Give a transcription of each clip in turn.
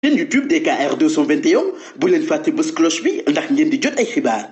chaîne YouTube DKR 221 bu leen fàtte bës cloche bi ndax ngeen di jot ay xibaar.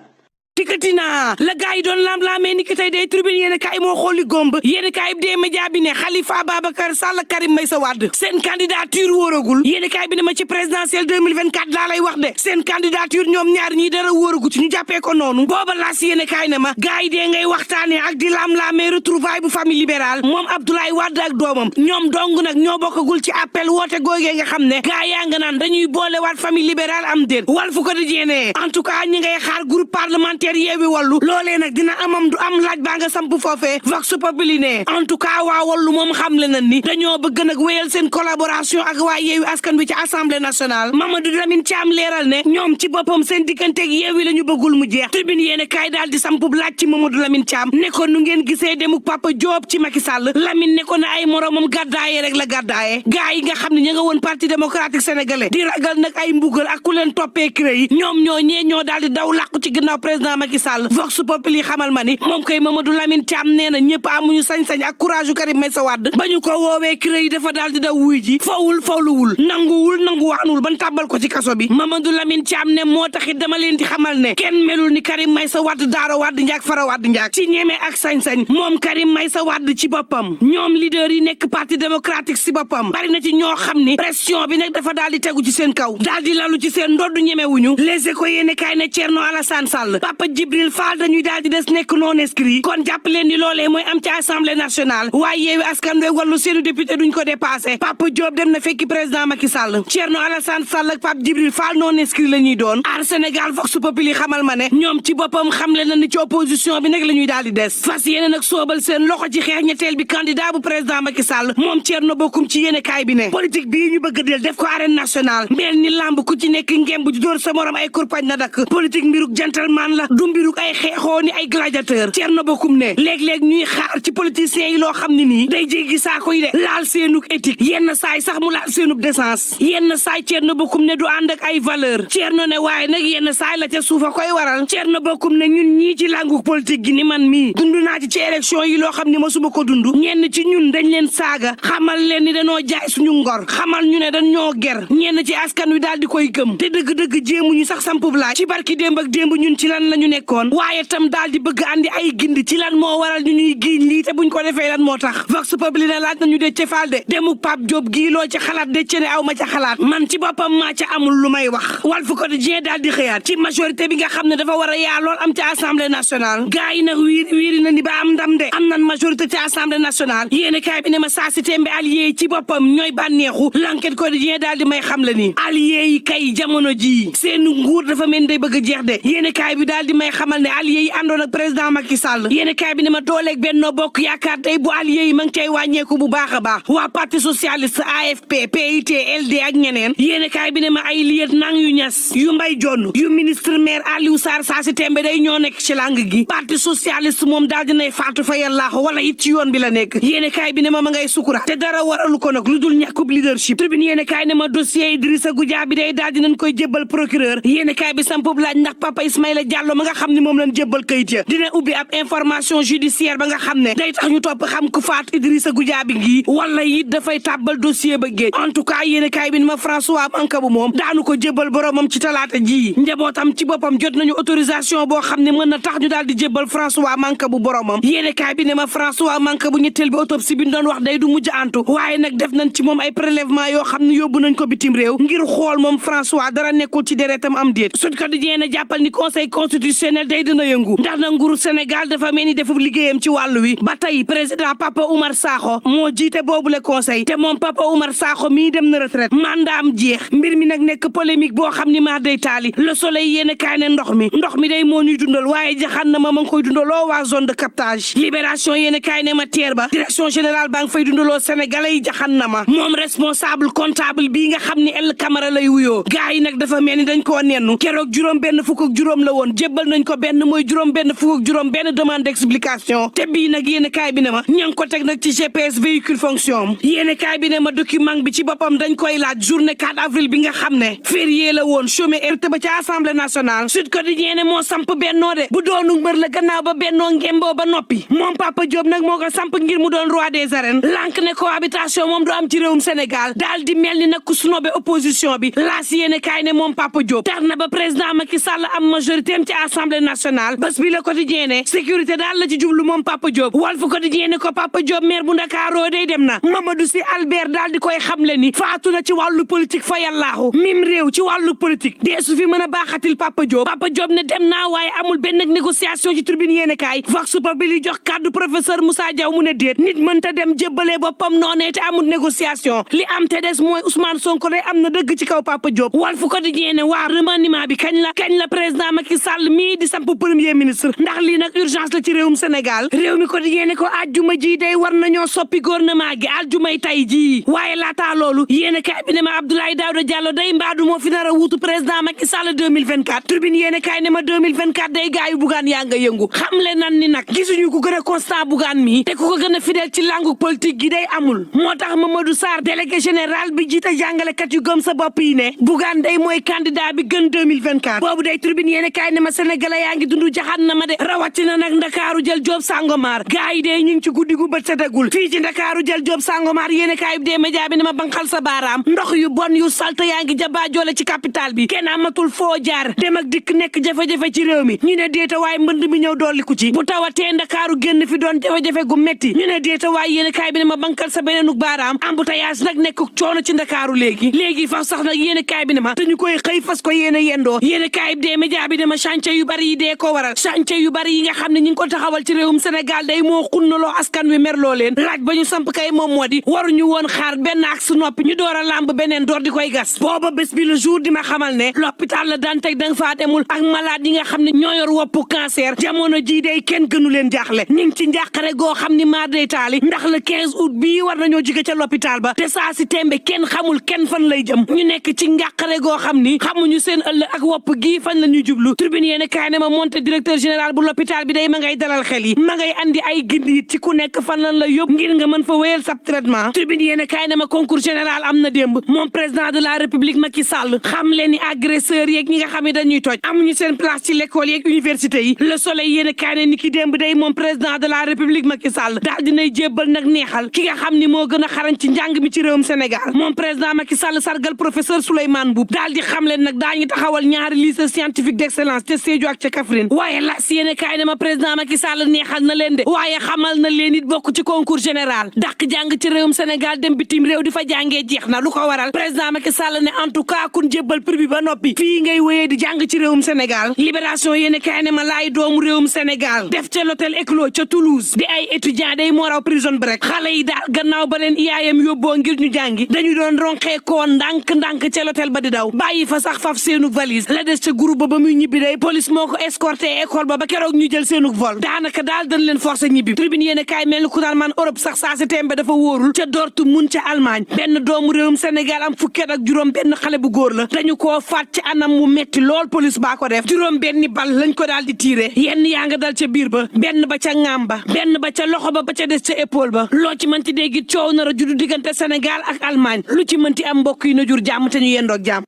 tikkatina la gars yi doon lam-laamee ni ki tey day tribune yéen kaay moo xooli gomb yéen kaay bi dee média bi ne Khalifa Ababacar Sall Karim Meïssa Wade seen candidature wóoragul yéen kaay bi ne ma ci présidentielle 2024 laa lay wax de seen candidature ñoom ñaar ñii dara wóoragu ci ñu jàppee ko noonu booba laas yéen kaay ne ma gars yi dee ngay waxtaanee ak di lam-laamee retrouvaille bu famille libérale moom Abdoulaye Wade ak doomam ñoom dong nag ñoo bokkagul ci appel woote googee nga xam ne gars yaa nga naan dañuy boole waat famille libérale am déet Walf Quotidien en tout cas ñi ngay xaar groupe parlementaire Yewwi Wallu loolee nag dina amam du am laaj baa nga samp foofee Vox Populi ne en tout cas waa Wallu moom xamle na ni dañoo bëgg nag wéyal seen collaboration ak waa Yewwi Askan Wi ci assemblée nationale Mamadou Lamine Thiam leeral ne ñoom ci boppam seen digganteeg Yewwi la ñu bëggul mu jeex tribune yéene kaay daal di samp laaj ci Mamadou Lamine Thiam ne ko nu ngeen gisee demuk Papa Diop ci Macky Sall Lamine ne ko na ay moromam gàddaaye rek la gàddaaye gaa yi nga xam ne ña nga woon parti démocratique sénégalais di ragal nag ay mbugal ak ku leen toppee cré yi ñoom ñoo daal di daw làqu ci ginnaaw président Macky Sall Vox Populi xamal ma ni moom koy Mamadou Lamine Thiam nee na ñëpp amuñu sañ-sañ ak courage u Karim Meïssa Wade ba ñu ko woowee cré yi dafa daal di daw wuy ji fawluwul nanguwaanul ban tàbbal ko ci kaso bi Mamadou Lamine Thiam ne moo taxit dama leen di xamal ne kenn melul ni Karim Meïssa Wade daara Wade njaak fara Wade njaak ci ñeme ak sañ-sañ moom Karim Meïssa Wade ci boppam ñoom leader yi nekk parti démocratique si boppam bari na ci ñoo xam ni pression bi nag dafa daal di tegu ci seen kaw daal di lalu ci seen ndoddu ñemewuñu Les Échos yéene kaay ne Thierno Alassane Sall Papa Djibril Fall dañuy daal di des nekk non inscrit kon jàpp leen ni loolee mooy am ci assemblée nationale waaye Yewwi Askan Wi Wallu seenu député duñ ko dépassé Papa Diop dem na fekki président Macky Sall Thierno Alassane Sall ak Pape Djibril Fall non inscrit la ñuy doon Aar Sénégal Vox Populi xamal ma ne ñoom ci boppam xamle na ni ci opposition bi nag la ñuy daal di des fas yéene nag soobal seen loxo ci xeex ñetteel bi candidat bu président Macky Sall moom Thierno bokkum ci yéene kaay bi ne politique bii ñu bëgg del def ko arène nationale mel ni lamb ku ci nekk ngem bu dóor sa morom ay kurpañ na dakk politique mbiruk gentleman la du mbiruk ay xeexoo ni ay gladiateur Thierno Bocoum ne léeg-léeg ñuy xaar ci politiciens yi loo xam ne nii day jéggi saako yi de laal seenuk éthique yenn saay sax mu laal seenuk décence yenn saay Thierno Bocoum ne du ànd ak ay valeur Thierno ne waaye nag yenn saay la ca suufa koy waral Thierno Bocoum ne ñun ñii ci langu politique gi ni man mii dund naa ci élection yi loo xam ne mosuma ko dund ñenn ci ñun dañ leen saaga xamal leen ni dañoo jaay suñu ngor xamal ñu ne dañoo ger ñenn ci askan wi daal di koy gëm te dëgg-dëgg jéemuñu sax sampub laaj ci barki démb ak démb ñun ci lan la ñu nekkoon waaye tam daal di bëgg andi ay gindi ci lan moo waral ñu ñuy giiñ lii te buñ ko defee lan moo tax Vox Populi ne laaj nañu Déthié Fall de demuk Pape Diop gii loo ca xalaat Déthié ne aw ma ca xalaat man ci boppam maa ca amul lu may wax Walf Quotidien daal di xëyaat ci majorité bi nga xam ne dafa war a yaa lool am ci assemblée nationale gars yi nag wiiri na ni ba am ndam de am nan majorité ci assemblée nationale yéene kaay bi ne ma saa si tembe allié yi ci boppam ñooy bànneexu L'Enquête Quotidien daal di may xam la ni allié yi kay jamono ji seen nguur dafa mel day bëgg a jeex de yéene kaay bi daal di may xamal ne allié yi àndoon ak président Macky Sall yéene kaay bi ne ma dooleeg Benno Bokk Yaakaar tey bu allié yi ma ngi cay wàññeeku bu baax a baax waa parti socialiste AFP PIT LD ak ñeneen yéene kaay bi ne ma ay lieutenant yu ñas yu mbay jonn yu ministre maire Aliou Sarr saa si tembe day ñoo nekk ci lang gi parti socialiste moom daal dinay faatu fa yàllaaxo wala it ci yoon bi la nekk yéene kaay bi ne ma ngay sukura te dara waralu ko nag lu dul ñàkkub leadership tribune yéene kaay ne ma dossier Idrissa Goudiaby day daal dinañ koy jébbal procureur yéene kaay bi sampub laaj ndax Papa Ismaïla Diallo ma nga xam ne moom lañ jébbal kayit ya dina ubbi ab information judiciaire ba nga xam ne day tax ñu topp xam ku faat Idrissa Goudiaby gi wala it dafay tàbbal dossier ba géej en tout cas yéene kaay bi ne ma François Mancabou moom daanu ko jébbal boromam ci talaata ji njabootam ci boppam jot nañu autorisation boo xam ne mën na tax ñu daal di jébbal François Mancabou boromam yéene kaay bi ne ma François Mancabou ñetteel bi autopsie bi ñu doon wax day du mujj antu waaye nag def nañ ci moom ay prélèvement yoo xam ne yóbbu nañ ko bitim réew ngir xool moom François dara nekkul ci deretam am déet Sud Quotidien na jàppal ni conseil constitutionnel day dina yëngu ndax na nguuru Sénégal dafa mel ni defub liggéeyam ci wàllu wi ba tey président Papa Oumar Sakho moo jiite boobule conseil te moom Papa Oumar Sakho mii dem na retraite mandaam jeex mbir mi nag nekk polémique boo xam ni maa day taali Le Soleil yéene kaay ne ndox mi day moo ñuy dundal waaye jaxan na ma ngi koy dundaloo waa zone de captage Libération yéene kaay ne ma teer ba direction générale baa ngi fay dundaloo sénégalais yi jaxan na ma moom responsable comptable bii nga xam ni El Camara lay wuyoo gars yi nag dafa mel ni dañ koo nennu keroog juróom benn fukk ak juróom la woon jébbal jébbal nañ ko benn mooy juróom-benn fukk ak juróom-benn demande d'explication te bii nag yéen kaay bi ne ma ña ngi ko teg nag ci GPS véhicule fonction yéen kaay bi ne ma document bi ci boppam dañ koy laaj journée 4 avril bi nga xam ne férié la woon chômé hérité ba ci assemblée nationale Sud Quotidien ne moo samp bennoo de bu doonu mbër la gannaaw ba bennoo ngemboo ba noppi moom Papa Diop nag moo ko samp ngir mu doon roi des arènes lànk ne cohabitation moom du am ci réewum Sénégal daal di mel ni nag ku snobe opposition bi laas yéene kaay ne moom Papa Diop tar na ba président Macky Sall am majorité am ci assemblée nationale bés bi la Quotidien ne sécurité daal la ci jublu moom Papa Diop Walf Quotidien ne ko Papa Diop maire bu Ndakaaroo day dem na Mamadou Sy Albert daal di koy xamle ni faatu na ci wàllu politique fa yàllaahu mim réew ci wàllu politique dee su fi mën a baaxatil Papa Diop ne dem naa waaye amul benn négociation ci tribune yéene kaay Vox Populi jox kàddu professeur Moussa Diaw mu ne déet nit mënta dem jébbalee boppam noonee te amul négociation li am te des mooy Ousmane Sonko day am na dëgg ci kaw Papa Diop Walf Quotidien ne waa remaniement bi kañ la président Macky Sall mii di samp premier ministre ndax lii nag urgence la ci réewum Sénégal réew mi Quotidien ne ko àjjuma ji day war nañoo soppi gouvernement gi àjjumay tay ji waaye laataa loolu yéene kaay bi ne ma Abdoulaye Daouda Diallo day mbaadu moo fi nar a wuutu président Macky Sall 2024 tribune yéene kaay ne ma 2024 day gaayu bugaan yaa nga yëngu xamle nan ni nag gisuñu ku gën a constant bugaan mi te ku ko gën a fidèle ci langue politique gi day amul moo tax Mamadou Sarr délégué général bi jiite jàngalekat yu gëm sa bopp yi ne bugaan day mooy candidat bi gën 2024 boobu day tribune yéene kaay ne ma sénégalais yaa ngi dundu jaxan na ma de rawatina nag ndakaaru jël Joob Sangomar gars yi dee ñu ngi ci guddi gu bët setagul fii ci ndakaaru jël Joob Sangomar yéene kaay bi dee média bi ne ma banqal sa baaraam ndox yu bon yu salte yaa ngi jabaa joole ci capital bi kenn amatul foo jaar dem ak dikk nekk jafe-jafe ci réew mi ñu ne déeta waaye mbënd mi ñëw dolliku ci bu tawatee ndakaaru génn fi doon jafe-jafe gu metti ñu ne déeta waaye yéene kaay bi ne ma bankal sa beneenuk baaraam embouteillage nag nekk coono ci ndakaaru léegi faf sax nag yéene kaay bi ne ma te ñu koy xëy fas ko yéene yendoo yéene kaay bi dee média bi ne ma chantier yu bari yi dee ko waral chantier yu bari yi nga xam ne ñi ngi ko taxawal ci réewum Sénégal day moo xunnaloo askan wi merloo leen laaj ba ñu samp kay moom moo di waruñu woon xaar benn ak su noppi ñu door a làmb beneen door di koy gas booba bés bi le jour di ma xamal ne l'hôpital la daan teg danga faa demul ak malade yi nga xam ne ñoo yor woppu cancer jamono jii day kenn gënu leen jaaxle ñu ngi ci njàqare goo xam ni maar day taali ndax le 15 août bii war nañoo jóge ca l'hôpital ba te saa si tembe kenn xamul kenn fan lay jëm ñu nekk ci njàqare goo xam ni xamuñu seen ëllëg ak wopp gii fan la ñuy jublu tribune yéene kaay ne ma monté directeur général bu l'hôpital bi day ma ngay dalal xel yi ma ngay andi ay gindi ci ku nekk fan lan la yóbbu ngir nga mën fa wéyal sab traitement tribune yéene kaay ne ma concours général am na démb moom président de la république Macky Sall xam leen ni agresseurs yeeg ñi nga xam ne dañuy toj amuñu seen place ci l'école yeeg université yi le soleil yéene kaay ne ni ki démb day moom président de la république Macky Sall daal dinay jébbal nag neexal ki nga xam ni moo gën a xarañ ci njàng mi ci réewum Sénégal moom président Macky Sall sargal professeur Souleymane Mboup daal di xam leen nag daañu taxawal ñaari lycée scientifique d'excellence ca Sédhiou ak ca Kaffrine waaye la si yéene kaay ne ma président Macky Sall neexal na leen de waaye xamal na leen it bokk ci concours général dàq jàng ci réewum Sénégal dem bitim réew di fa jàngee jeex na lu ko waral président Macky Sall ne en tout cas kun jébbal prix bi ba noppi fii ngay wéyee di jàng ci réewum Sénégal libération yéene kaay ne ma laay doomu réewum Sénégal def ca l'hôtel Éclos ca Toulouse di ay étudiants day moo raw prison break xale yi daal gannaaw ba leen yaayam yóbboo ngir ñu jàngi dañu doon ronxee koo ndànk ca l'hôtel ba di daw bàyyi fa sax faf seenug valise la des ca groupe ba muy ñibbi day police moo ko escorté école ba keroog ñu jël seenug vol daanaka daal dañ leen forcé ñibbi tribune yéene kaay mel ni ku naan man Europe sax saa si tembe dafa wóorul ca Dortmund ca Allemagne benn doomu réewum Sénégal am fukki at ak juróom benn xale bu góor la dañu koo faat ci anam mu metti lool police baa ko def juróom benni bal lañ ko daal di tiire yenn yaa nga dal ca biir ba benn ba ca ŋaam ba benn ba ca loxo ba ca des ca épaule ba loo ci mënti dégg coow nar a juddu diggante Sénégal ak Allemagne lu ci mënti am mbokk yi na jur jàmm te ñu yendoog jàmm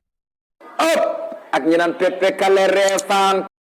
ak ñi naan pepe kale reefaan